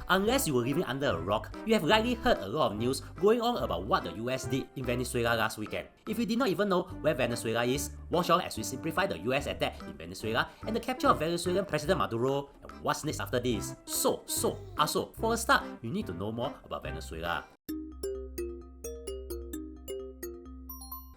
Unless you were living under a rock, you have likely heard a lot of news going on about what the US did in Venezuela last weekend. If you did not even know where Venezuela is, watch on as we simplify the US attack in Venezuela and the capture of Venezuelan President Maduro and what's next after this. So, for a start, you need to know more about Venezuela.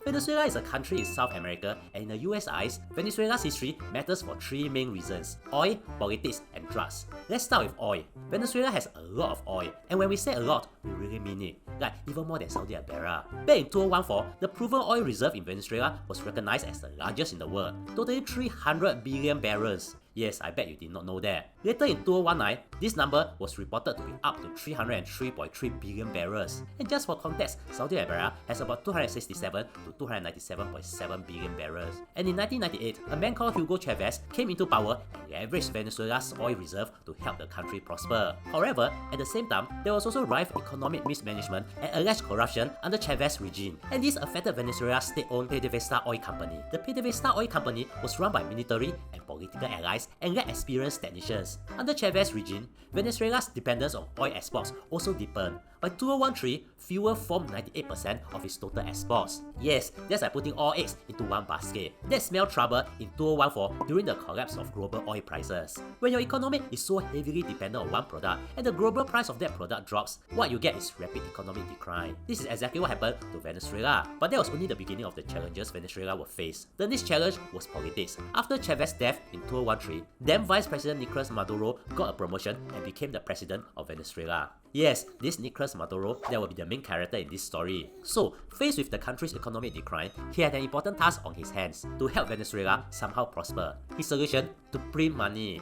Venezuela is a country in South America, and in the US eyes, Venezuela's history matters for three main reasons: oil, politics, and drugs. Let's start with oil. Venezuela has a lot of oil, and when we say a lot, we really mean it. Like even more than Saudi Arabia. Back in 2014, the proven oil reserve in Venezuela was recognized as the largest in the world, totaling 300 billion barrels. Yes, I bet you did not know that. Later in 2019, this number was reported to be up to 303.3 billion barrels. And just for context, Saudi Arabia has about 267 to 297.7 billion barrels. And in 1998, a man called Hugo Chávez came into power and leveraged Venezuela's oil reserve to help the country prosper. However, at the same time, there was also rife economic mismanagement and alleged corruption under Chávez's regime. And this affected Venezuela's state-owned PDVSA oil company. The PDVSA oil company was run by military and political allies and led experienced technicians. Under Chávez's regime, Venezuela's dependence on oil exports also deepened. By 2013, fuel formed 98% of its total exports. Yes, that's like putting all eggs into one basket. That smelled trouble in 2014 during the collapse of global oil prices. When your economy is so heavily dependent on one product and the global price of that product drops, what you get is rapid economic decline. This is exactly what happened to Venezuela. But that was only the beginning of the challenges Venezuela would face. The next challenge was politics. After Chávez's death in 2013, then Vice President Nicolás Maduro got a promotion and became the president of Venezuela. Yes, this Nicolás Maduro that will be the main character in this story. So, faced with the country's economic decline, he had an important task on his hands to help Venezuela somehow prosper. His solution? To print money.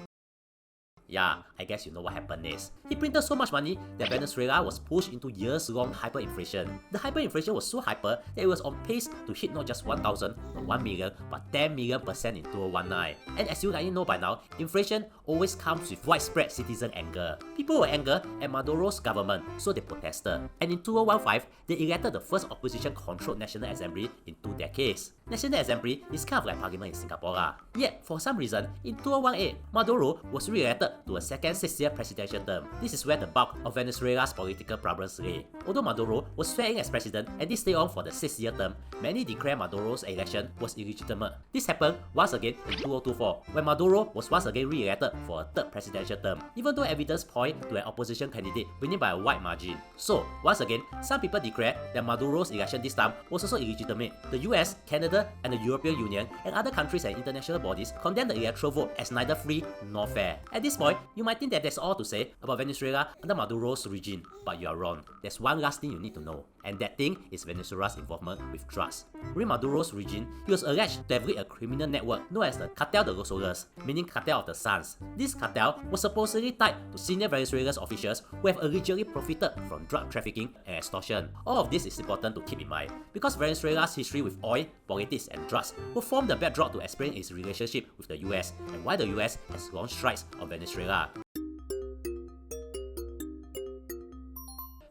Yeah, I guess you know what happened next. He printed so much money that Venezuela was pushed into years-long hyperinflation. The hyperinflation was so hyper that it was on pace to hit not just 1,000 or 1 million, but 10 million% in 2019. And as you likely know by now, inflation always comes with widespread citizen anger. People were angry at Maduro's government, so they protested. And in 2015, they elected the first opposition-controlled National Assembly in 2 decades. National Assembly is kind of like Parliament in Singapore. Yet, for some reason, in 2018, Maduro was re-elected to a second 6-year presidential term. This is where the bulk of Venezuela's political problems lay. Although Maduro was swearing as president and this stayed on for the 6-year term, many declared Maduro's election was illegitimate. This happened once again in 2024, when Maduro was once again re-elected for a third presidential term, even though evidence point to an opposition candidate winning by a wide margin. So, once again, some people declared that Maduro's election this time was also illegitimate. The US, Canada, and the European Union and other countries and international bodies condemned the electoral vote as neither free nor fair. At this point, you might think that that's all to say about Venezuela under Maduro's regime, but you are wrong. There's one last thing you need to know, and that thing is Venezuela's involvement with drugs. During Maduro's regime, he was alleged to have led a criminal network known as the Cartel de los Soles, meaning Cartel of the Suns. This cartel was supposedly tied to senior Venezuelan officials who have allegedly profited from drug trafficking and extortion. All of this is important to keep in mind, because Venezuela's history with oil, politics, and drugs will form the backdrop to explain its relationship with the US and why the US has launched strikes on Venezuela.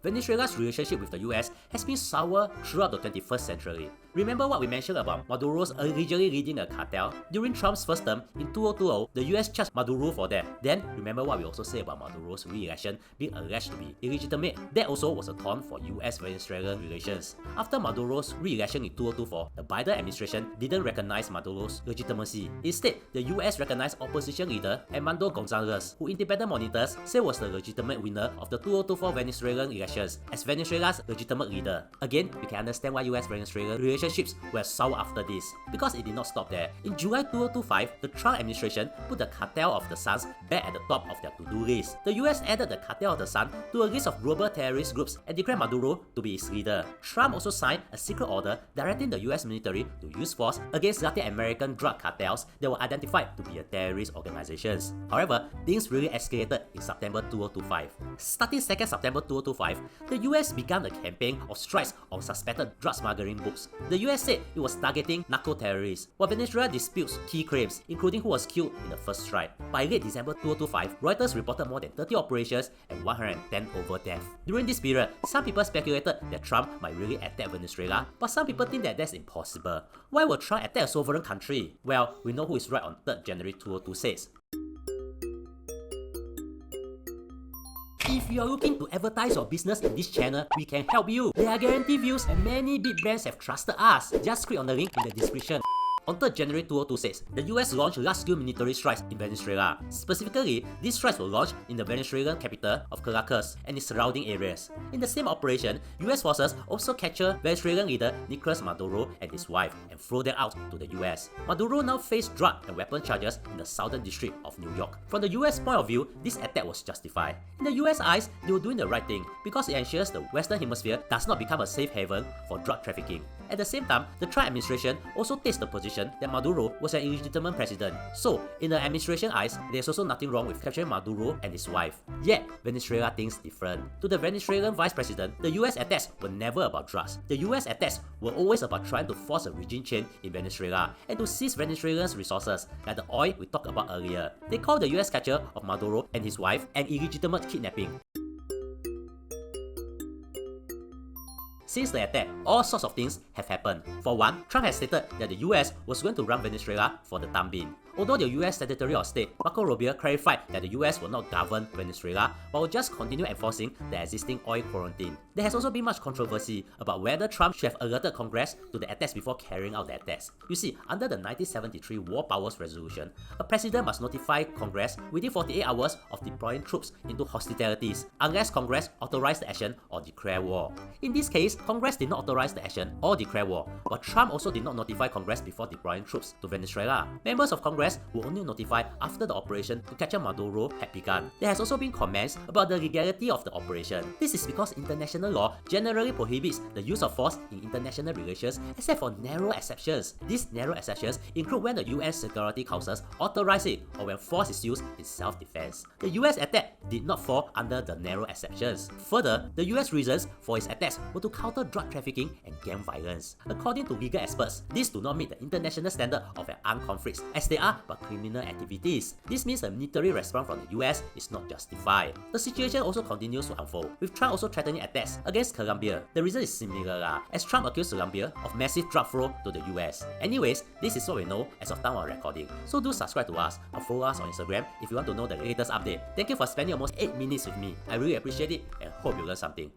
Venezuela's relationship with the US has been sour throughout the 21st century. Remember what we mentioned about Maduro's allegedly leading a cartel? During Trump's first term in 2020, the US charged Maduro for that. Then, remember what we also said about Maduro's re-election being alleged to be illegitimate? That also was a thorn for US-Venezuelan relations. After Maduro's re-election in 2024, the Biden administration didn't recognize Maduro's legitimacy. Instead, the US recognized opposition leader Armando Gonzalez, who independent monitors say was the legitimate winner of the 2024 Venezuelan elections, as Venezuela's legitimate leader. Again, you can understand why US-Venezuelan relationships were sour after this, because it did not stop there. In July 2025, the Trump administration put the Cartel of the Suns back at the top of their to-do list. The US added the Cartel of the Sun to a list of global terrorist groups and declared Maduro to be its leader. Trump also signed a secret order directing the US military to use force against Latin American drug cartels that were identified to be terrorist organizations. However, things really escalated in September 2025. Starting 2nd September 2025, the US began a campaign of strikes on suspected drug smuggling boats. The US said it was targeting narco-terrorists, while Venezuela disputes key claims, including who was killed in the first strike. By late December 2025, Reuters reported more than 30 operations and 110 over deaths. During this period, some people speculated that Trump might really attack Venezuela, but some people think that that's impossible. Why would Trump attack a sovereign country? Well, we know who is right on 3rd January 2026. If you are looking to advertise your business in this channel, we can help you. There are guaranteed views and many big brands have trusted us. Just click on the link in the description. On 3rd January 2026, the US launched large-scale military strikes in Venezuela. Specifically, these strikes were launched in the Venezuelan capital of Caracas and its surrounding areas. In the same operation, US forces also captured Venezuelan leader Nicolás Maduro and his wife and flew them out to the US. Maduro now faced drug and weapon charges in the southern district of New York. From the US point of view, this attack was justified. In the US eyes, they were doing the right thing because it ensures the Western Hemisphere does not become a safe haven for drug trafficking. At the same time, the Trump administration also takes the position that Maduro was an illegitimate president. So, in the administration eyes, there's also nothing wrong with capturing Maduro and his wife. Yet, Venezuela thinks different. To the Venezuelan vice president, the US attacks were never about drugs. The US attacks were always about trying to force a regime change in Venezuela and to seize Venezuela's resources, like the oil we talked about earlier. They call the US capture of Maduro and his wife an illegitimate kidnapping. Since the attack, all sorts of things have happened. For one, Trump has stated that the US was going to run Venezuela for the time being. Although the US Secretary of State, Marco Rubio, clarified that the US will not govern Venezuela but will just continue enforcing the existing oil quarantine. There has also been much controversy about whether Trump should have alerted Congress to the attacks before carrying out the attacks. You see, under the 1973 War Powers Resolution, a president must notify Congress within 48 hours of deploying troops into hostilities, unless Congress authorized the action or declare war. In this case, Congress did not authorize the action or declare war, but Trump also did not notify Congress before deploying troops to Venezuela. Members of Congress were only notified after the operation to capture Maduro had begun. There has also been comments about the legality of the operation. This is because international law generally prohibits the use of force in international relations except for narrow exceptions. These narrow exceptions include when the UN Security Council authorizes it or when force is used in self-defense. The US attack did not fall under the narrow exceptions. Further, the US reasons for its attacks were to counter drug trafficking and gang violence. According to legal experts, these do not meet the international standard of an armed conflict, as they are but criminal activities. This means a military response from the US is not justified. The situation also continues to unfold, with Trump also threatening attacks against Colombia. The reason is similar, as Trump accused Colombia of massive drug flow to the US. Anyways, this is what we know as of time of recording. So do subscribe to us or follow us on Instagram if you want to know the latest update. Thank you for spending almost 8 minutes with me. I really appreciate it and hope you learned something.